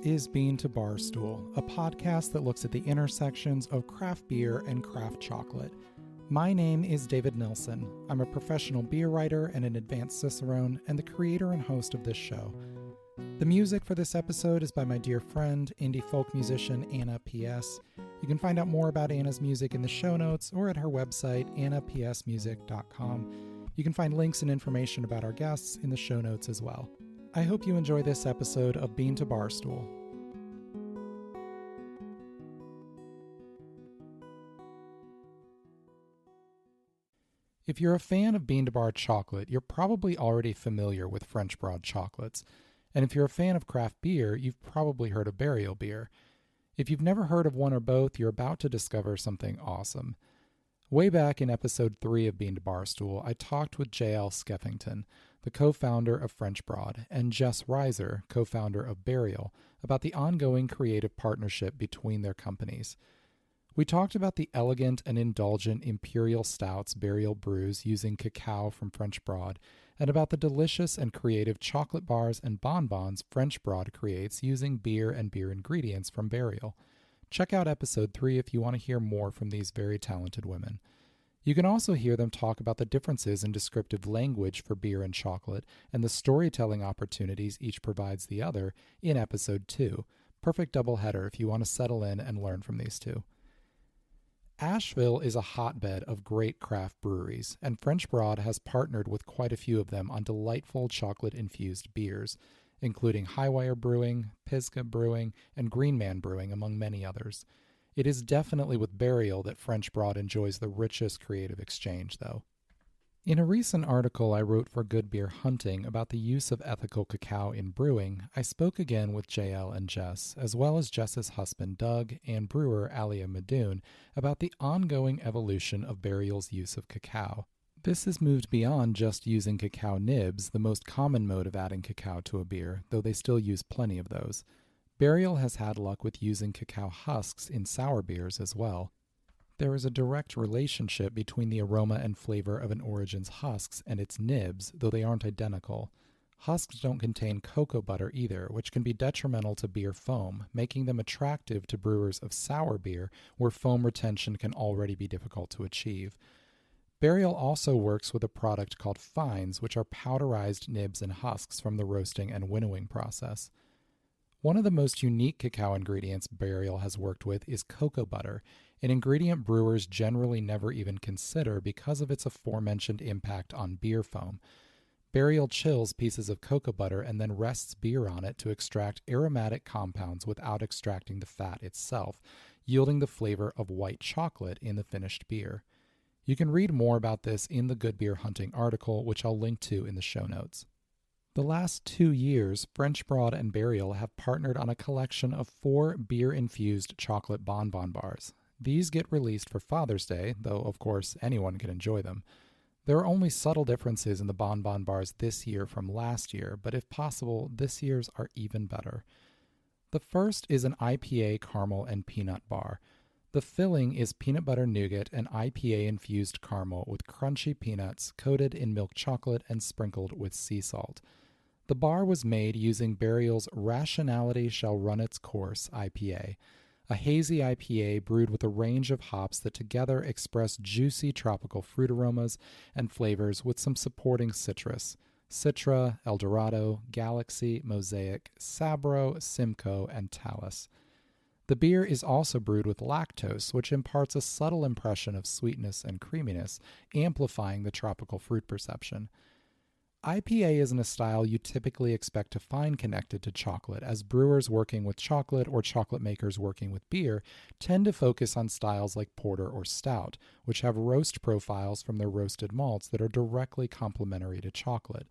is Bean to Barstool, a podcast that looks at the intersections of craft beer and craft chocolate. My name is David Nilsson. I'm a professional beer writer and an advanced cicerone, and the creator and host of this show. The music for this episode is by my dear friend, indie folk musician Anna P.S. You can find out more about Anna's music in the show notes or at her website, annapsmusic.com. You can find links and information about our guests in the show notes as well. I hope you enjoy this episode of Bean to Barstool. If you're a fan of bean to bar chocolate, you're probably already familiar with French Broad chocolates. And if you're a fan of craft beer, you've probably heard of Burial beer. If you've never heard of one or both, you're about to discover something awesome. Way back in episode 3 of Bean to Barstool, I talked with J.L. Skeffington, the co-founder of French Broad, and Jess Reiser, co-founder of Burial, about the ongoing creative partnership between their companies. We talked about the elegant and indulgent Imperial Stouts Burial brews using cacao from French Broad, and about the delicious and creative chocolate bars and bonbons French Broad creates using beer and beer ingredients from Burial. Check out episode 3 if you want to hear more from these very talented women. You can also hear them talk about the differences in descriptive language for beer and chocolate and the storytelling opportunities each provides the other in episode 2. Perfect doubleheader if you want to settle in and learn from these two. Asheville is a hotbed of great craft breweries, and French Broad has partnered with quite a few of them on delightful chocolate-infused beers, including Highwire Brewing, Pisgah Brewing, and Green Man Brewing, among many others. It is definitely with Burial that French Broad enjoys the richest creative exchange, though. In a recent article I wrote for Good Beer Hunting about the use of ethical cacao in brewing, I spoke again with JL and Jess, as well as Jess's husband Doug and brewer Alia Madoun, about the ongoing evolution of Burial's use of cacao. This has moved beyond just using cacao nibs, the most common mode of adding cacao to a beer, though they still use plenty of those. Burial has had luck with using cacao husks in sour beers as well. There is a direct relationship between the aroma and flavor of an origin's husks and its nibs, though they aren't identical. Husks don't contain cocoa butter either, which can be detrimental to beer foam, making them attractive to brewers of sour beer, where foam retention can already be difficult to achieve. Burial also works with a product called fines, which are powderized nibs and husks from the roasting and winnowing process. One of the most unique cacao ingredients Burial has worked with is cocoa butter, an ingredient brewers generally never even consider because of its aforementioned impact on beer foam. Burial chills pieces of cocoa butter and then rests beer on it to extract aromatic compounds without extracting the fat itself, yielding the flavor of white chocolate in the finished beer. You can read more about this in the Good Beer Hunting article, which I'll link to in the show notes. The last 2 years, French Broad and Burial have partnered on a collection of 4 beer-infused chocolate bonbon bars. These get released for Father's Day, though of course anyone can enjoy them. There are only subtle differences in the bonbon bars this year from last year, but if possible, this year's are even better. The first is an IPA caramel and peanut bar. The filling is peanut butter nougat and IPA-infused caramel with crunchy peanuts coated in milk chocolate and sprinkled with sea salt. The bar was made using Burial's Rationality Shall Run Its Course IPA, a hazy IPA brewed with a range of hops that together express juicy tropical fruit aromas and flavors with some supporting citrus: Citra, Eldorado, Galaxy, Mosaic, Sabro, Simcoe, and Talus. The beer is also brewed with lactose, which imparts a subtle impression of sweetness and creaminess, amplifying the tropical fruit perception. IPA isn't a style you typically expect to find connected to chocolate, as brewers working with chocolate or chocolate makers working with beer tend to focus on styles like porter or stout, which have roast profiles from their roasted malts that are directly complementary to chocolate.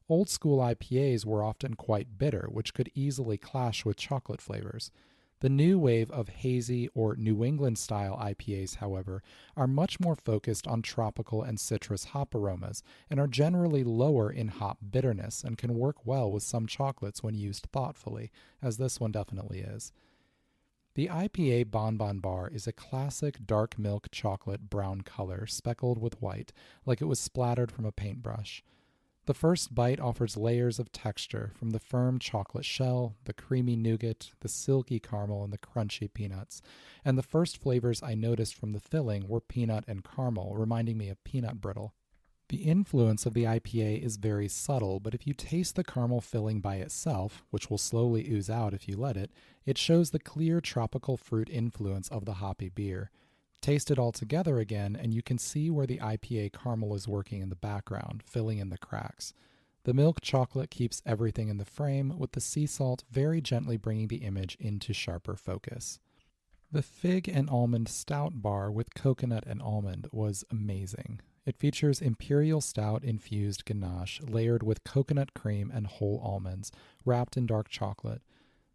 Old school IPAs were often quite bitter, which could easily clash with chocolate flavors. The new wave of hazy or New England-style IPAs, however, are much more focused on tropical and citrus hop aromas and are generally lower in hop bitterness and can work well with some chocolates when used thoughtfully, as this one definitely is. The IPA Bonbon Bar is a classic dark milk chocolate brown color speckled with white, like it was splattered from a paintbrush. The first bite offers layers of texture, from the firm chocolate shell, the creamy nougat, the silky caramel, and the crunchy peanuts. And the first flavors I noticed from the filling were peanut and caramel, reminding me of peanut brittle. The influence of the IPA is very subtle, but if you taste the caramel filling by itself, which will slowly ooze out if you let it, it shows the clear tropical fruit influence of the hoppy beer. Taste it all together again, and you can see where the IPA caramel is working in the background, filling in the cracks. The milk chocolate keeps everything in the frame, with the sea salt very gently bringing the image into sharper focus. The fig and almond stout bar with coconut and almond was amazing. It features Imperial Stout infused ganache layered with coconut cream and whole almonds, wrapped in dark chocolate.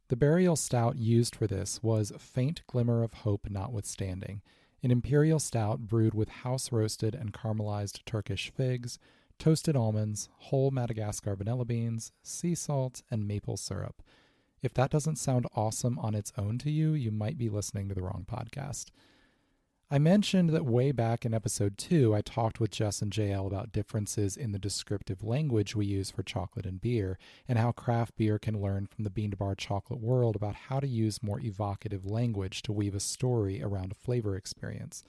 The Burial Stout used for this was Faint Glimmer of Hope Notwithstanding, an Imperial Stout brewed with house-roasted and caramelized Turkish figs, toasted almonds, whole Madagascar vanilla beans, sea salt, and maple syrup. If that doesn't sound awesome on its own to you, you might be listening to the wrong podcast. I mentioned that way back in episode 2, I talked with Jess and JL about differences in the descriptive language we use for chocolate and beer, and how craft beer can learn from the bean-to-bar chocolate world about how to use more evocative language to weave a story around a flavor experience.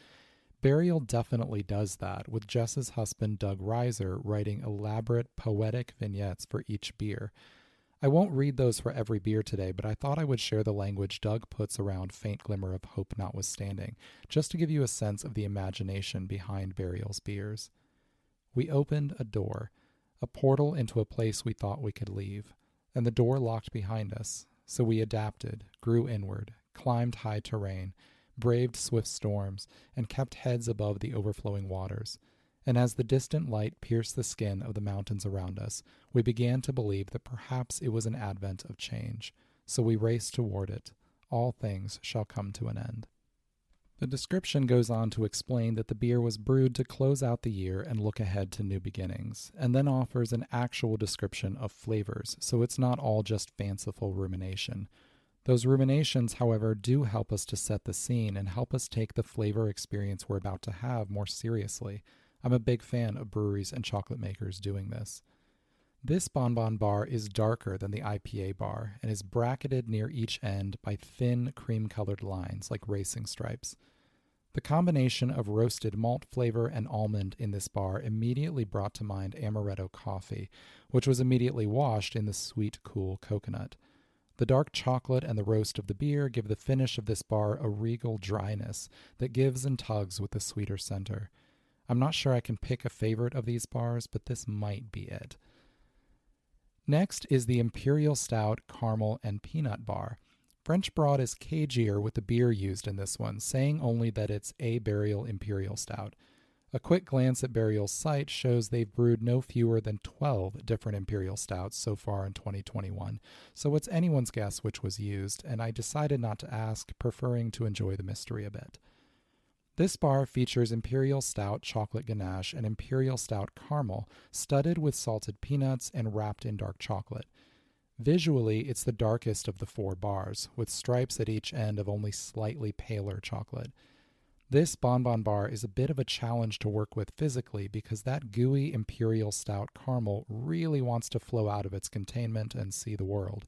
Burial definitely does that, with Jess's husband Doug Reiser writing elaborate, poetic vignettes for each beer. I won't read those for every beer today, but I thought I would share the language Doug puts around Faint Glimmer of Hope Notwithstanding, just to give you a sense of the imagination behind Burial's beers. We opened a door, a portal into a place we thought we could leave, and the door locked behind us, so we adapted, grew inward, climbed high terrain, braved swift storms, and kept heads above the overflowing waters. And as the distant light pierced the skin of the mountains around us, we began to believe that perhaps it was an advent of change. So we raced toward it. All things shall come to an end. The description goes on to explain that the beer was brewed to close out the year and look ahead to new beginnings, and then offers an actual description of flavors, so it's not all just fanciful rumination. Those ruminations, however, do help us to set the scene and help us take the flavor experience we're about to have more seriously. I'm a big fan of breweries and chocolate makers doing this. This Bonbon bar is darker than the IPA bar and is bracketed near each end by thin cream-colored lines like racing stripes. The combination of roasted malt flavor and almond in this bar immediately brought to mind amaretto coffee, which was immediately washed in the sweet, cool coconut. The dark chocolate and the roast of the beer give the finish of this bar a regal dryness that gives and tugs with the sweeter center. I'm not sure I can pick a favorite of these bars, but this might be it. Next is the Imperial Stout Caramel and Peanut Bar. French Broad is cagier with the beer used in this one, saying only that it's a Burial Imperial Stout. A quick glance at Burial's site shows they've brewed no fewer than 12 different Imperial Stouts so far in 2021, so it's anyone's guess which was used, and I decided not to ask, preferring to enjoy the mystery a bit. This bar features Imperial Stout chocolate ganache and Imperial Stout caramel, studded with salted peanuts and wrapped in dark chocolate. Visually, it's the darkest of the 4 bars, with stripes at each end of only slightly paler chocolate. This Bonbon bar is a bit of a challenge to work with physically because that gooey Imperial Stout caramel really wants to flow out of its containment and see the world.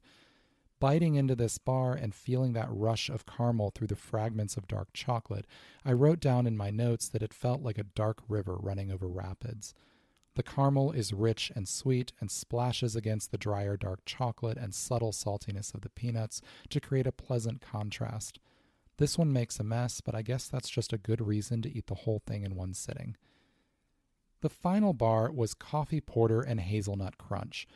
Biting into this bar and feeling that rush of caramel through the fragments of dark chocolate, I wrote down in my notes that it felt like a dark river running over rapids. The caramel is rich and sweet and splashes against the drier dark chocolate and subtle saltiness of the peanuts to create a pleasant contrast. This one makes a mess, but I guess that's just a good reason to eat the whole thing in one sitting. The final bar was Coffee Porter and Hazelnut Crunch.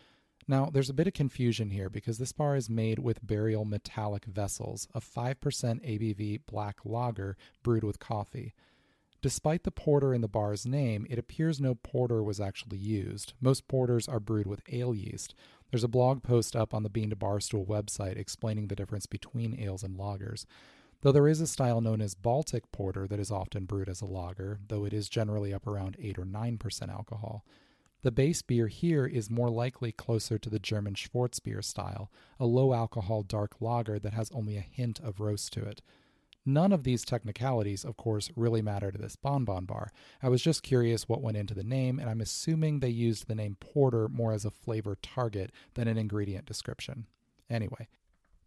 Now, there's a bit of confusion here because this bar is made with Burial Metallic Vessels, a 5% ABV black lager brewed with coffee. Despite the porter in the bar's name, it appears no porter was actually used. Most porters are brewed with ale yeast. There's a blog post up on the Bean to Barstool website explaining the difference between ales and lagers. Though there is a style known as Baltic porter that is often brewed as a lager, though it is generally up around 8 or 9% alcohol. The base beer here is more likely closer to the German Schwarzbier style, a low-alcohol dark lager that has only a hint of roast to it. None of these technicalities, of course, really matter to this Bonbon bar. I was just curious what went into the name, and I'm assuming they used the name porter more as a flavor target than an ingredient description. Anyway,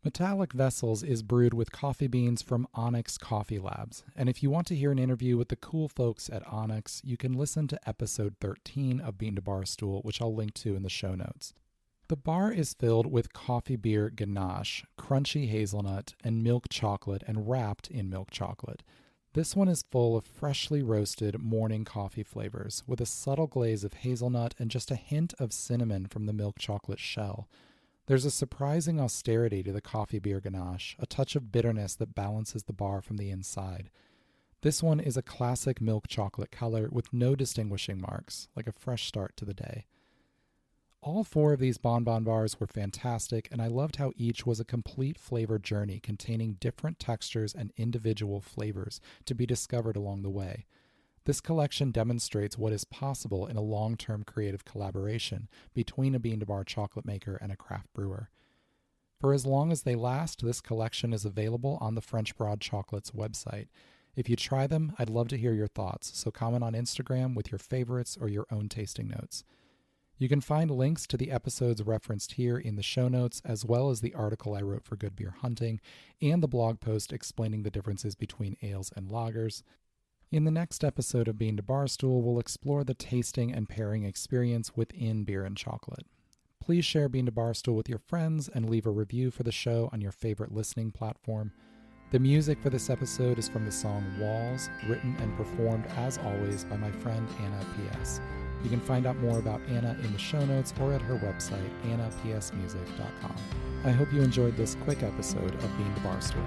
Metallic Vessels is brewed with coffee beans from Onyx Coffee Labs, and if you want to hear an interview with the cool folks at Onyx, you can listen to episode 13 of Bean to Barstool, which I'll link to in the show notes. The bar is filled with coffee beer ganache, crunchy hazelnut, and milk chocolate and wrapped in milk chocolate. This one is full of freshly roasted morning coffee flavors, with a subtle glaze of hazelnut and just a hint of cinnamon from the milk chocolate shell. There's a surprising austerity to the coffee beer ganache, a touch of bitterness that balances the bar from the inside. This one is a classic milk chocolate color with no distinguishing marks, like a fresh start to the day. All 4 of these Bonbon bars were fantastic, and I loved how each was a complete flavor journey containing different textures and individual flavors to be discovered along the way. This collection demonstrates what is possible in a long-term creative collaboration between a bean-to-bar chocolate maker and a craft brewer. For as long as they last, this collection is available on the French Broad Chocolate's website. If you try them, I'd love to hear your thoughts, so comment on Instagram with your favorites or your own tasting notes. You can find links to the episodes referenced here in the show notes, as well as the article I wrote for Good Beer Hunting and the blog post explaining the differences between ales and lagers. In the next episode of Bean to Barstool, we'll explore the tasting and pairing experience within beer and chocolate. Please share Bean to Barstool with your friends and leave a review for the show on your favorite listening platform. The music for this episode is from the song Walls, written and performed, as always, by my friend Anna P.S. You can find out more about Anna in the show notes or at her website, annapsmusic.com. I hope you enjoyed this quick episode of Bean to Barstool.